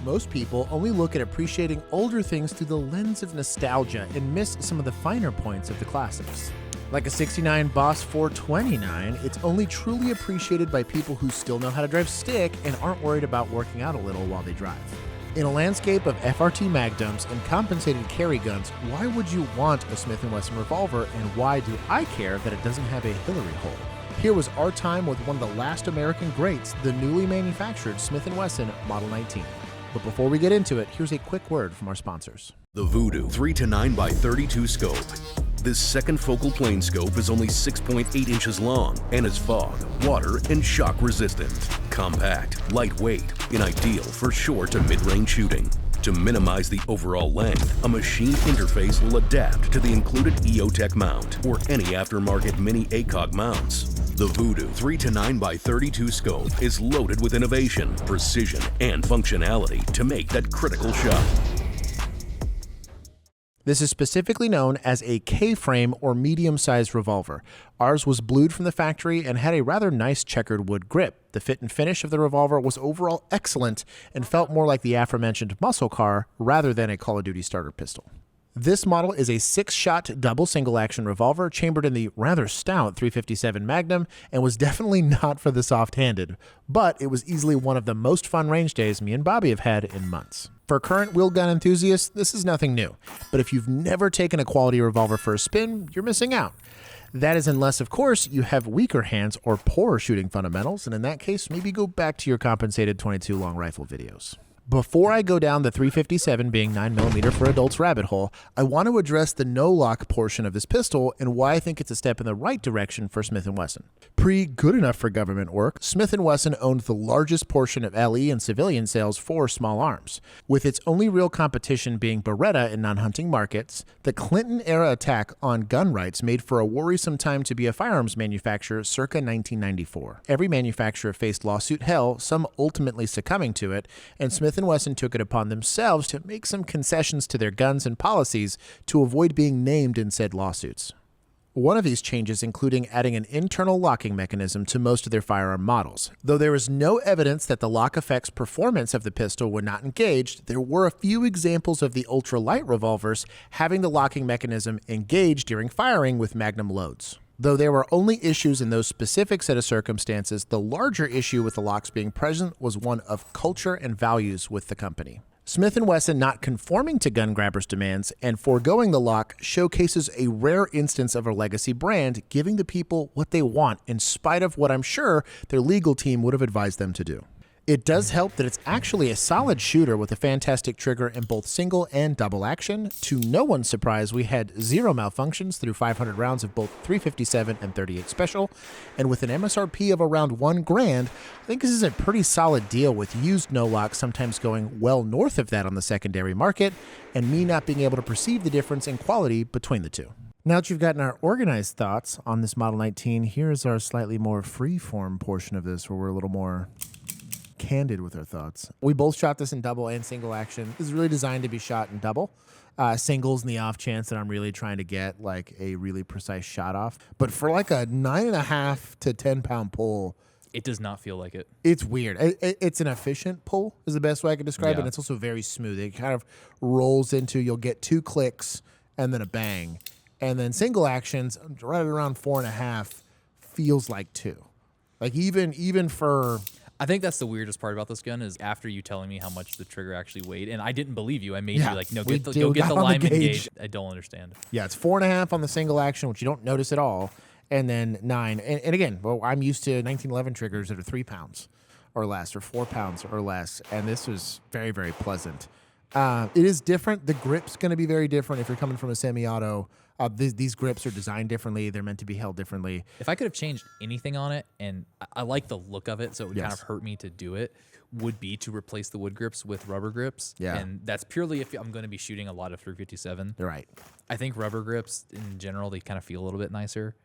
most people only look at appreciating older things through the lens of nostalgia and miss some of the finer points of the classics. Like a 69 Boss 429, it's only truly appreciated by people who still know how to drive stick and aren't worried about working out a little while they drive. In a landscape of FRT mag dumps and compensated carry guns, why would you want a Smith & Wesson revolver, and why do I care that it doesn't have a Hillary hole? Here was our time with one of the last American greats, the newly manufactured Smith & Wesson Model 19. But before we get into it, here's a quick word from our sponsors. The Voodoo 3-9x32 scope. This second focal plane scope is only 6.8 inches long and is fog, water, and shock resistant. Compact, lightweight, and ideal for short to mid-range shooting. To minimize the overall length, a machine interface will adapt to the included Eotech mount or any aftermarket mini ACOG mounts. The Voodoo 3-9x32 scope is loaded with innovation, precision, and functionality to make that critical shot. This is specifically known as a K-frame or medium-sized revolver. Ours was blued from the factory and had a rather nice checkered wood grip. The fit and finish of the revolver was overall excellent and felt more like the aforementioned muscle car rather than a Call of Duty starter pistol. This model is a 6-shot double single-action revolver chambered in the rather stout 357 Magnum and was definitely not for the soft-handed, but it was easily one of the most fun range days me and Bobby have had in months. For current wheel gun enthusiasts, this is nothing new, but if you've never taken a quality revolver for a spin, you're missing out. That is unless, of course, you have weaker hands or poorer shooting fundamentals, and in that case, maybe go back to your compensated 22 long rifle videos. Before I go down the 357 being 9mm for adults rabbit hole, I want to address the no-lock portion of this pistol and why I think it's a step in the right direction for Smith & Wesson. Good enough for government work, Smith & Wesson owned the largest portion of LE and civilian sales for small arms. With its only real competition being Beretta in non-hunting markets, the Clinton-era attack on gun rights made for a worrisome time to be a firearms manufacturer circa 1994. Every manufacturer faced lawsuit hell, some ultimately succumbing to it, and Smith & Wesson took it upon themselves to make some concessions to their guns and policies to avoid being named in said lawsuits. One of these changes including adding an internal locking mechanism to most of their firearm models. Though there is no evidence that the lock affects performance of the pistol when not engaged, there were a few examples of the ultralight revolvers having the locking mechanism engaged during firing with magnum loads. Though there were only issues in those specific set of circumstances, the larger issue with the locks being present was one of culture and values with the company. Smith & Wesson not conforming to gun grabbers' demands and foregoing the lock showcases a rare instance of a legacy brand giving the people what they want in spite of what I'm sure their legal team would have advised them to do. It does help that it's actually a solid shooter with a fantastic trigger in both single and double action. To no one's surprise, we had zero malfunctions through 500 rounds of both 357 and 38 Special, and with an MSRP of around $1,000, I think this is a pretty solid deal with used no-lock sometimes going well north of that on the secondary market, and me not being able to perceive the difference in quality between the two. Now that you've gotten our organized thoughts on this Model 19, here's our slightly more free-form portion of this where we're a little more candid with our thoughts. We both shot this in double and single action. This is really designed to be shot in double. Singles in the off chance that I'm really trying to get like a really precise shot off. But for like a 9.5 to 10 pound pull, it does not feel like it. It's weird. It's an efficient pull is the best way I can describe it. And it's also very smooth. It kind of rolls into, you'll get 2 clicks and then a bang. And then single actions right around 4.5 feels like 2. Like even for... I think that's the weirdest part about this gun is after you telling me how much the trigger actually weighed, and I didn't believe you. I made you like, no, go get the lineman gauge. I don't understand. Yeah, it's 4.5 on the single action, which you don't notice at all, and then 9. And again, well, I'm used to 1911 triggers that are 3 pounds or less, or 4 pounds or less, and this was very, very pleasant. It is different. The grip's going to be very different if you're coming from a semi-auto. These grips are designed differently. They're meant to be held differently. If I could have changed anything on it, and I like the look of it, so it would kind of hurt me to do it, would be to replace the wood grips with rubber grips. Yeah. And that's purely if I'm going to be shooting a lot of 357. You're right. I think rubber grips, in general, they kind of feel a little bit nicer.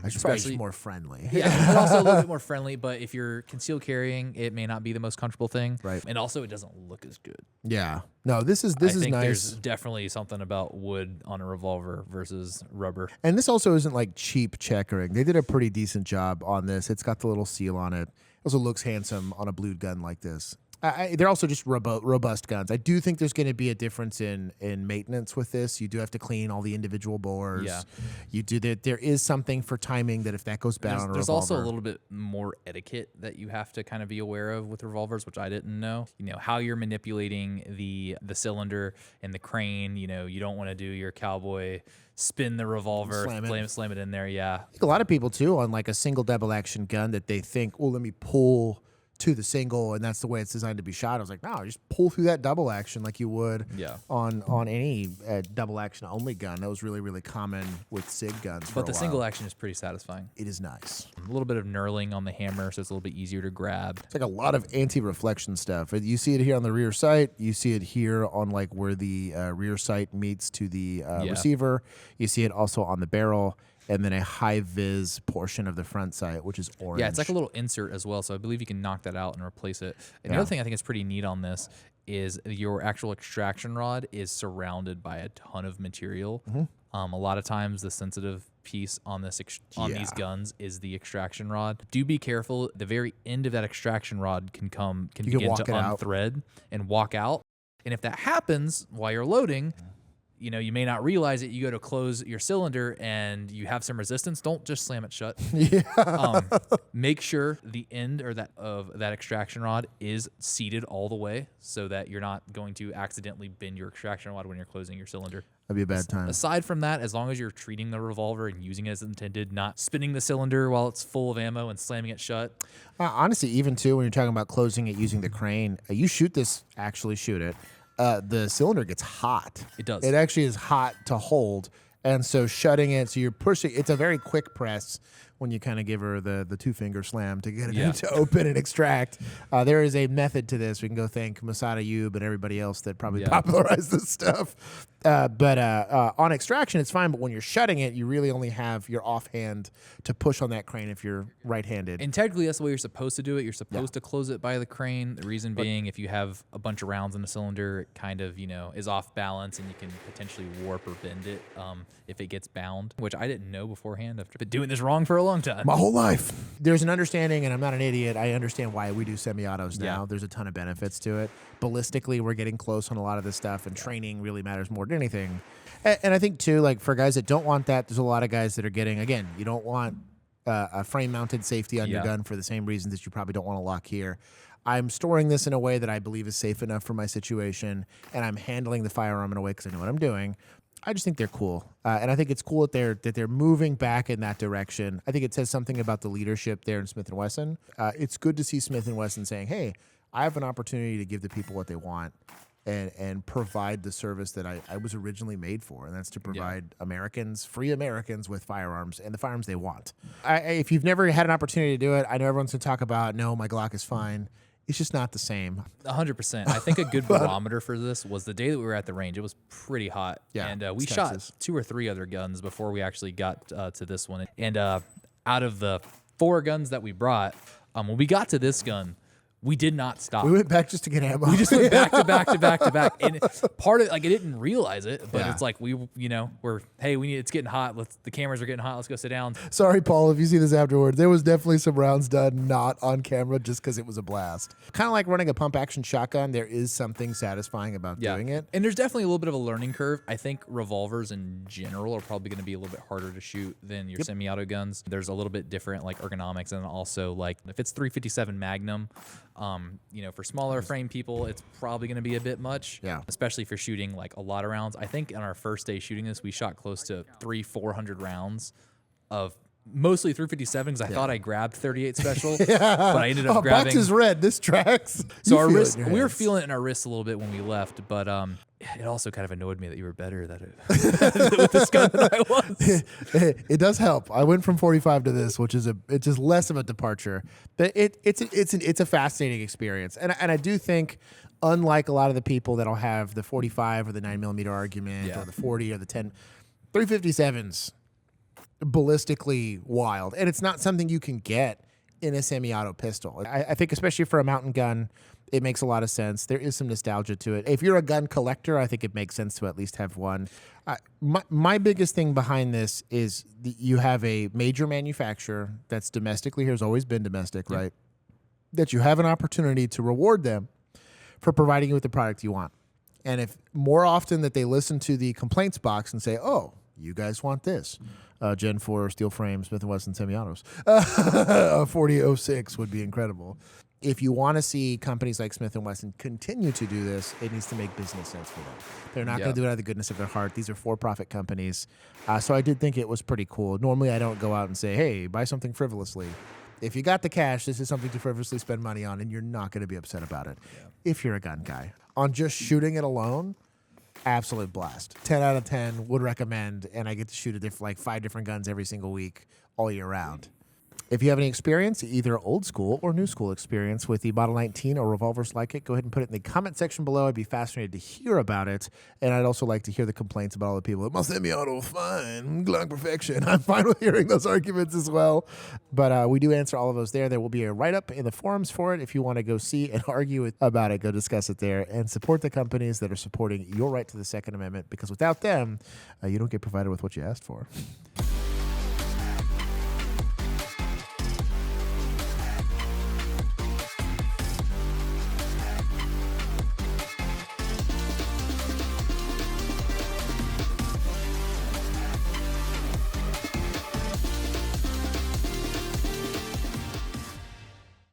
Especially more friendly. Yeah, but also a little bit more friendly. But if you're concealed carrying, it may not be the most comfortable thing. Right. And also, it doesn't look as good. Yeah. No, this is I think nice. There's definitely something about wood on a revolver versus rubber. And this also isn't like cheap checkering. They did a pretty decent job on this. It's got the little seal on it. It also looks handsome on a blued gun like this. They're also just robust guns. I do think there's going to be a difference in maintenance with this. You do have to clean all the individual bores. Yeah. You do that. There is something for timing that if that goes bad on a There's revolver. also a little bit more etiquette that you have to kind of be aware of with revolvers, which I didn't know. You know, how you're manipulating the cylinder and the crane. You know, you don't want to do your cowboy spin the revolver, slam it in there. Yeah. I think a lot of people too on like a single double action gun that they think, well, let me pull to the single and that's the way it's designed to be shot. I was like, no, just pull through that double action like you would on any double action only gun. That was really, really common with SIG guns. But the single action is pretty satisfying. It is nice. A little bit of knurling on the hammer, so it's a little bit easier to grab. It's like a lot of anti-reflection stuff. You see it here on the rear sight. You see it here on like where the rear sight meets to the receiver. You see it also on the barrel. And then a high-vis portion of the front sight, which is orange. Yeah, it's like a little insert as well, so I believe you can knock that out and replace it. And the other thing I think is pretty neat on this is your actual extraction rod is surrounded by a ton of material. A lot of times the sensitive piece on this these guns is the extraction rod. Do be careful. The very end of that extraction rod can begin to unthread and walk out. And if that happens while you're loading, you know, you may not realize it. You go to close your cylinder and you have some resistance. Don't just slam it shut. Make sure the end of that extraction rod is seated all the way so that you're not going to accidentally bend your extraction rod when you're closing your cylinder. That'd be a bad time. Aside from that, as long as you're treating the revolver and using it as intended, not spinning the cylinder while it's full of ammo and slamming it shut. Honestly, even too, when you're talking about closing it using the crane, you shoot it. The cylinder gets hot. It does. It actually is hot to hold. And so shutting it, so you're pushing, it's a very quick press when you kind of give her the 2-finger slam to get it to open and extract. There is a method to this. We can go thank Masada Yub and everybody else that probably popularized this stuff. But on extraction, it's fine. But when you're shutting it, you really only have your offhand to push on that crane if you're right-handed. And technically, that's the way you're supposed to do it. You're supposed to close it by the crane. The reason being, if you have a bunch of rounds in the cylinder, it kind of, is off balance, and you can potentially warp or bend it if it gets bound, which I didn't know beforehand. I've been doing this wrong for a long time. My whole life. There's an understanding, and I'm not an idiot. I understand why we do semi-autos now. There's a ton of benefits to it. Ballistically, we're getting close on a lot of this stuff, and training really matters more than anything. And I think, too, like for guys that don't want that, there's a lot of guys that are getting, again, you don't want a frame-mounted safety on your gun for the same reasons that you probably don't want to lock here. I'm storing this in a way that I believe is safe enough for my situation, and I'm handling the firearm in a way because I know what I'm doing. I just think they're cool, and I think it's cool that they're moving back in that direction. I think it says something about the leadership there in Smith & Wesson. It's good to see Smith & Wesson saying, hey, I have an opportunity to give the people what they want and provide the service that I was originally made for, and that's to provide free Americans with firearms and the firearms they want. If you've never had an opportunity to do it, I know everyone's going to talk about, no, my Glock is fine. It's just not the same. 100%. I think a good barometer for this was the day that we were at the range. It was pretty hot. Yeah, and we shot 2 or 3 other guns before we actually got to this one. And out of the 4 guns that we brought, when we got to this gun, we did not stop. We went back just to get ammo. We just went back to back to back to back. And part of it, like, I didn't realize it, but it's like it's getting hot. The cameras are getting hot. Let's go sit down. Sorry, Paul, if you see this afterwards. There was definitely some rounds done not on camera just because it was a blast. Kind of like running a pump action shotgun. There is something satisfying about doing it. And there's definitely a little bit of a learning curve. I think revolvers in general are probably going to be a little bit harder to shoot than your semi-auto guns. There's a little bit different like ergonomics, and also like if it's 357 Magnum, for smaller frame people, it's probably going to be a bit much. Yeah. Especially if you're shooting like a lot of rounds. I think on our first day shooting this, we shot close to 300-400 rounds of mostly 357 because I thought I grabbed 38 special, but I ended up grabbing. Box is red. This tracks. So our wrist, we were feeling it in our wrists a little bit when we left, but it also kind of annoyed me that you were better with this gun than I was. It does help. I went from 45 to this, which is it's just less of a departure, but it's a fascinating experience, and I do think, unlike a lot of the people that'll have the 45 or the 9mm argument or the 40 or the 10, 357s. Ballistically wild, and it's not something you can get in a semi-auto pistol. I think especially for a mountain gun, it makes a lot of sense. There is some nostalgia to it. If you're a gun collector, I think it makes sense to at least have one. My biggest thing behind this is you have a major manufacturer that's domestically here, has always been domestic, right? That you have an opportunity to reward them for providing you with the product you want. And if more often that they listen to the complaints box and say, oh, you guys want this, Gen 4 steel frame Smith & Wesson semi-autos, 4006 would be incredible. If you want to see companies like Smith & Wesson continue to do this, it needs to make business sense for them. They're not going to do it out of the goodness of their heart. These are for-profit companies. So I did think it was pretty cool. Normally, I don't go out and say, hey, buy something frivolously. If you got the cash, this is something to frivolously spend money on, and you're not going to be upset about it if you're a gun guy. On just shooting it alone, absolute blast. 10 out of 10 would recommend, and I get to shoot like 5 different guns every single week all year round. If you have any experience, either old school or new school experience with the Model 19 or revolvers like it, go ahead and put it in the comment section below. I'd be fascinated to hear about it. And I'd also like to hear the complaints about all the people. My semi-auto, fine. Glock perfection. I'm fine with hearing those arguments as well. But we do answer all of those there. There will be a write-up in the forums for it. If you want to go see and argue about it, go discuss it there. And support the companies that are supporting your right to the Second Amendment. Because without them, you don't get provided with what you asked for.